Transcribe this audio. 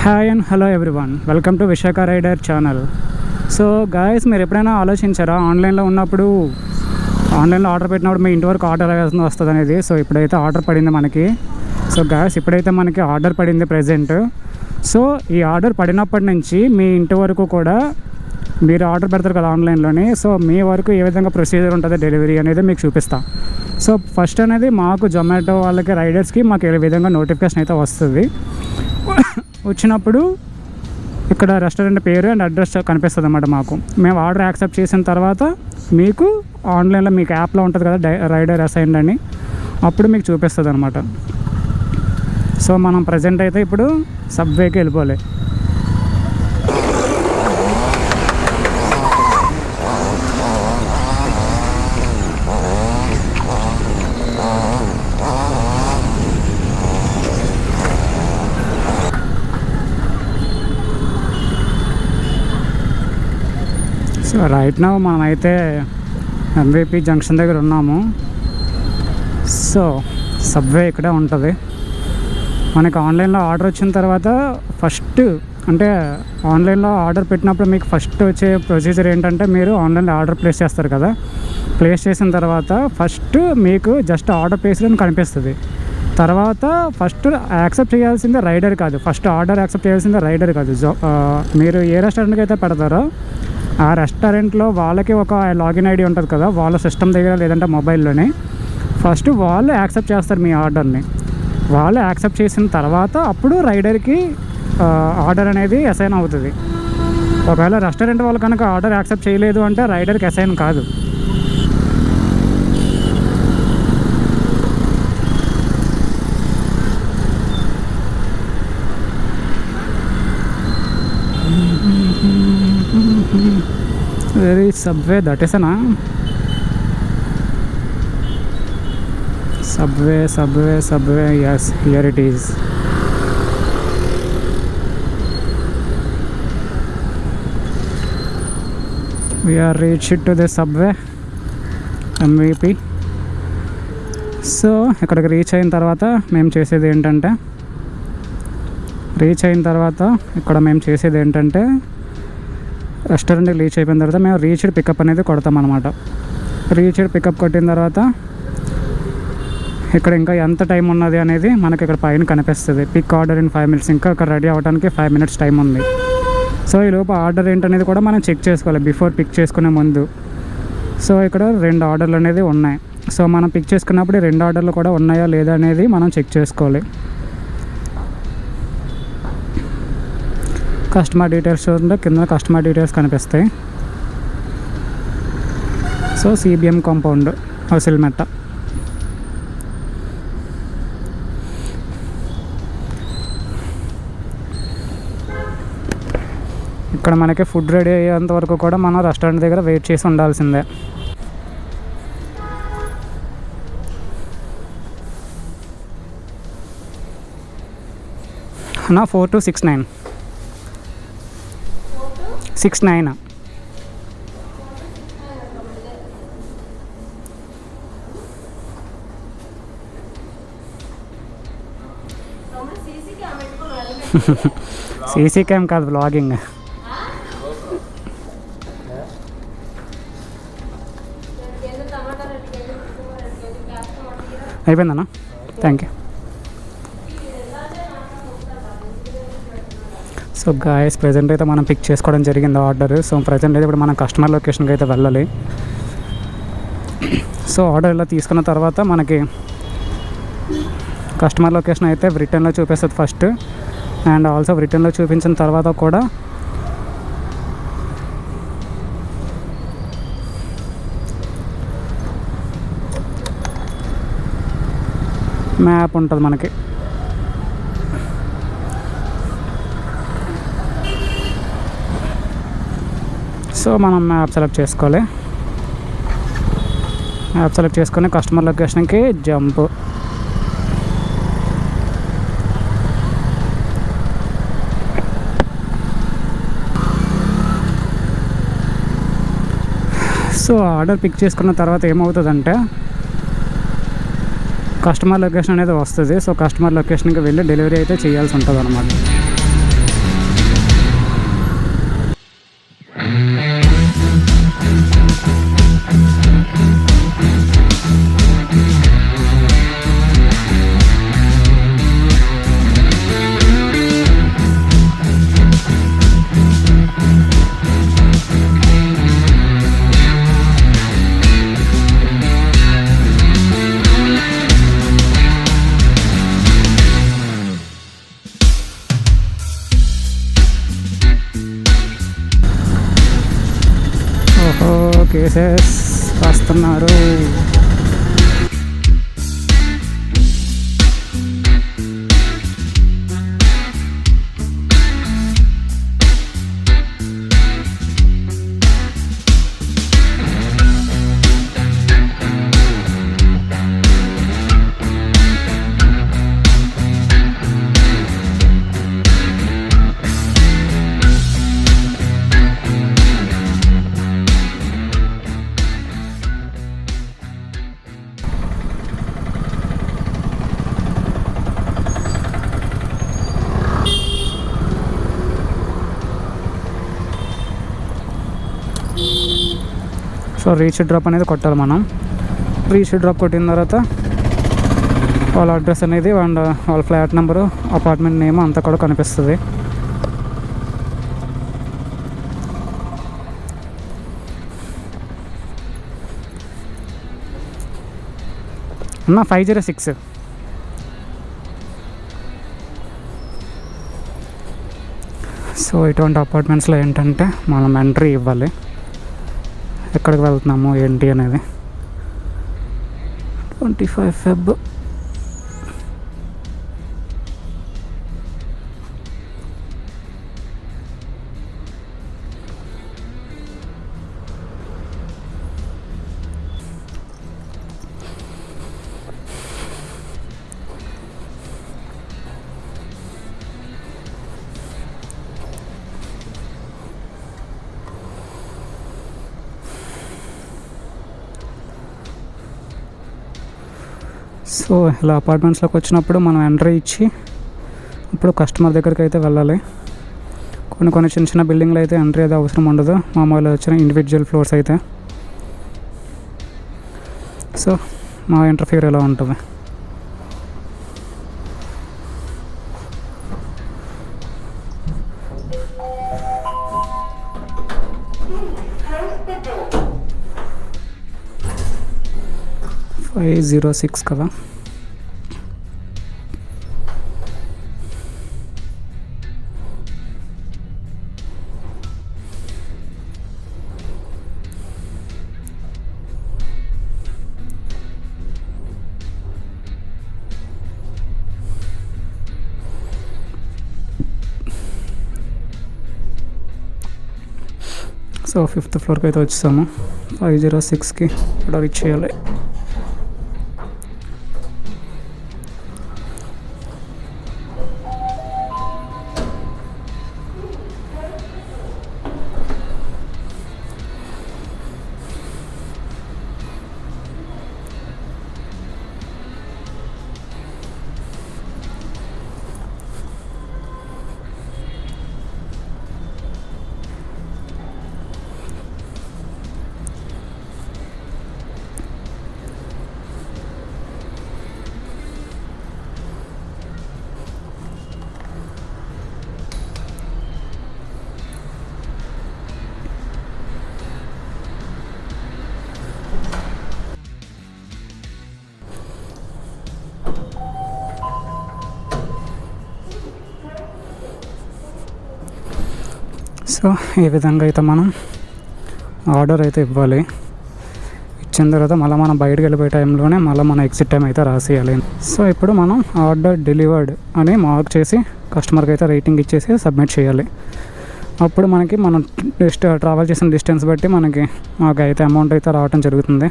Hi and hello everyone, welcome to Visakha rider channel. So guys, మీరు ఎప్పుడైనా ఆలోచించారా ఆన్లైన్లో ఆర్డర్ పెట్టినప్పుడు మీ ఇంటి వరకు ఆర్డర్ వస్తుంది అనేది? సో ఇప్పుడైతే ఆర్డర్ పడింది మనకి. సో గాయస్, ఇప్పుడైతే మనకి ఆర్డర్ పడింది ప్రజెంట్. సో ఈ ఆర్డర్ పడినప్పటి నుంచి మీ ఇంటి వరకు కూడా మీరు ఆర్డర్ పెడతారు కదా ఆన్లైన్లోని. సో మీ వరకు ఏ విధంగా ప్రొసీజర్ ఉంటుంది డెలివరీ అనేది మీకు చూపిస్తాను. సో ఫస్ట్ అనేది మాకు జొమాటో వాళ్ళకి రైడర్స్కి మాకు ఏ విధంగా నోటిఫికేషన్ అయితే వస్తుంది. వచ్చినప్పుడు ఇక్కడ రెస్టారెంట్ పేరు అండ్ అడ్రస్ కనిపిస్తుంది అన్నమాట మాకు. మేము ఆర్డర్ యాక్సెప్ట్ చేసిన తర్వాత మీకు ఆన్లైన్లో మీకు యాప్లో ఉంటుంది కదా రైడర్ అసైన్డ్ అని, అప్పుడు మీకు చూపిస్తుంది అనమాట. సో మనం ప్రజెంట్ అయితే ఇప్పుడు సబ్వేకి వెళ్ళిపోలే. సో రైట్ నౌ మనమైతే MVP జంక్షన్ దగ్గర ఉన్నాము. సో సబ్వే ఇక్కడే ఉంటుంది. మనకి ఆన్లైన్లో ఆర్డర్ వచ్చిన తర్వాత ఫస్ట్ అంటే ఆన్లైన్లో ఆర్డర్ పెట్టినప్పుడు మీకు ఫస్ట్ వచ్చే ప్రొసీజర్ ఏంటంటే, మీరు ఆన్లైన్లో ఆర్డర్ ప్లేస్ చేస్తారు కదా. ప్లేస్ చేసిన తర్వాత ఫస్ట్ మీకు జస్ట్ ఆర్డర్ ప్లేస్ అని కనిపిస్తుంది. తర్వాత ఫస్ట్ యాక్సెప్ట్ చేయాల్సిందే రైడర్ కాదు, ఫస్ట్ ఆర్డర్ యాక్సెప్ట్ చేయాల్సిందే రైడర్ కాదు. మీరు ఏ రెస్టారెంట్కి అయితే పెడతారో ఆ రెస్టారెంట్లో వాళ్ళకి ఒక లాగిన్ ఐడి ఉంటుంది కదా, వాళ్ళ సిస్టమ్ దగ్గర లేదంటే మొబైల్లోనే ఫస్ట్ వాళ్ళు యాక్సెప్ట్ చేస్తారు మీ ఆర్డర్ని. వాళ్ళు యాక్సెప్ట్ చేసిన తర్వాత అప్పుడు రైడర్కి ఆర్డర్ అనేది అసైన్ అవుతుంది. ఒకవేళ రెస్టారెంట్ వాళ్ళు కనుక ఆర్డర్ యాక్సెప్ట్ చేయలేదు అంటే రైడర్కి అసైన్ కాదు. Where is subway? That is subway. Yes, here it is. We are reached to the subway MVP. So ఇక్కడికి రీచ్ అయిన తర్వాత మేము చేసేది ఏంటంటే రెస్టారెంట్కి రీచ్ అయిపోయిన తర్వాత మేము రీచ్డ్ పికప్ అనేది కొడతాం అనమాట. రీచ్డ్ పికప్ కొట్టిన తర్వాత ఇక్కడ ఇంకా ఎంత టైం ఉన్నది అనేది మనకి ఇక్కడ పైన కనిపిస్తుంది. Pick order in 5 minutes. ఇంకా ఇక్కడ రెడీ అవ్వడానికి 5 minutes టైం ఉంది. సో ఈ లోపు ఆర్డర్ ఏంటనేది కూడా మనం చెక్ చేసుకోవాలి బిఫోర్ పిక్ చేసుకునే ముందు. సో ఇక్కడ 2 ఆర్డర్లు అనేది ఉన్నాయి. సో మనం పిక్ చేసుకున్నప్పుడు 2 ఆర్డర్లు కూడా ఉన్నాయా లేదా అనేది మనం చెక్ చేసుకోవాలి. కస్టమర్ డీటెయిల్స్ చూడండి, కింద కస్టమర్ డీటెయిల్స్ కనిపిస్తాయి. సో CBM కాంపౌండ్ అవసిల్మెట్ట. ఇక్కడ మనకి ఫుడ్ రెడీ అయ్యేంత వరకు కూడా మనం రెస్టారెంట్ దగ్గర వెయిట్ చేసి ఉండాల్సిందే. నా 4 to 6 9 సీసీ క్యామ్ కాదు, వ్లాగింగ్. అయిపోయిందన్నా, thank you. So guys, present అయితే మనం పిక్ చేసుకోవడం జరిగింది ఆర్డర్. సో ప్రజెంట్ అయితే ఇప్పుడు మనం కస్టమర్ లొకేషన్కి అయితే వెళ్ళాలి. సో ఆర్డర్ ఇలా తీసుకున్న తర్వాత మనకి కస్టమర్ లొకేషన్ అయితే రిటర్న్లో చూపిస్తుంది ఫస్ట్. అండ్ ఆల్సో రిటర్న్లో చూపించిన తర్వాత కూడా మ్యాప్ ఉంటుంది మనకి. సో మనం మ్యాప్ సెలెక్ట్ చేసుకోవాలి. మ్యాప్ సెలెక్ట్ చేసుకొని కస్టమర్ లొకేషన్కి జంప్. సో ఆర్డర్ పిక్ చేసుకున్న తర్వాత ఏమవుతుందంటే కస్టమర్ లొకేషన్ అనేది వస్తుంది. సో కస్టమర్ లొకేషన్కి వెళ్ళి డెలివరీ అయితే చేయాల్సి ఉంటుంది అన్నమాట. కేసెస్ రాస్తున్నారు. సో రీచ్ డ్రాప్ అనేది కొట్టాలి మనం. రీచ్ డ్రాప్ కొట్టిన తర్వాత వాళ్ళ అడ్రస్ అనేది అండ్ వాళ్ళ ఫ్లాట్ నెంబరు, అపార్ట్మెంట్ నేమ్ అంతా కూడా కనిపిస్తుంది. అన్న 506. సో ఇటువంటి అపార్ట్మెంట్స్లో ఏంటంటే మనం ఎంట్రీ ఇవ్వాలి, ఎక్కడికి వెళ్తున్నాము ఏంటి అనేది. 25 Feb. సో ఇలా అపార్ట్మెంట్స్లోకి వచ్చినప్పుడు మనం ఎంట్రీ ఇచ్చి ఇప్పుడు కస్టమర్ దగ్గరికి అయితే వెళ్ళాలి. కొన్ని చిన్న చిన్న బిల్డింగ్లు అయితే ఎంట్రీ అయితే అవసరం ఉండదు, మామూలుగా వచ్చిన ఇండివిజువల్ ఫ్లోర్స్ అయితే. సో మా ఇంటర్ఫియర్ ఎలా ఉంటుంది. $506 కదా. సో 5th ఫ్లోర్కి అయితే వచ్చేసాము. 506కి ఇక్కడ రీచ్ చేయాలి. సో ఈ విధంగా అయితే మనం ఆర్డర్ అయితే ఇవ్వాలి. ఇచ్చిన తర్వాత మళ్ళీ మనం బయటకు వెళ్ళిపోయే టైంలోనే మళ్ళీ మన ఎగ్జిట్ టైం అయితే రాసేయాలి. సో ఇప్పుడు మనం ఆర్డర్ డెలివర్డ్ అని మార్క్ చేసి కస్టమర్కి అయితే రేటింగ్ ఇచ్చేసి సబ్మిట్ చేయాలి. అప్పుడు మనకి మనం ట్రావెల్ చేసిన డిస్టెన్స్ బట్టి మనకి మాకు అయితే అమౌంట్ అయితే రావటం జరుగుతుంది.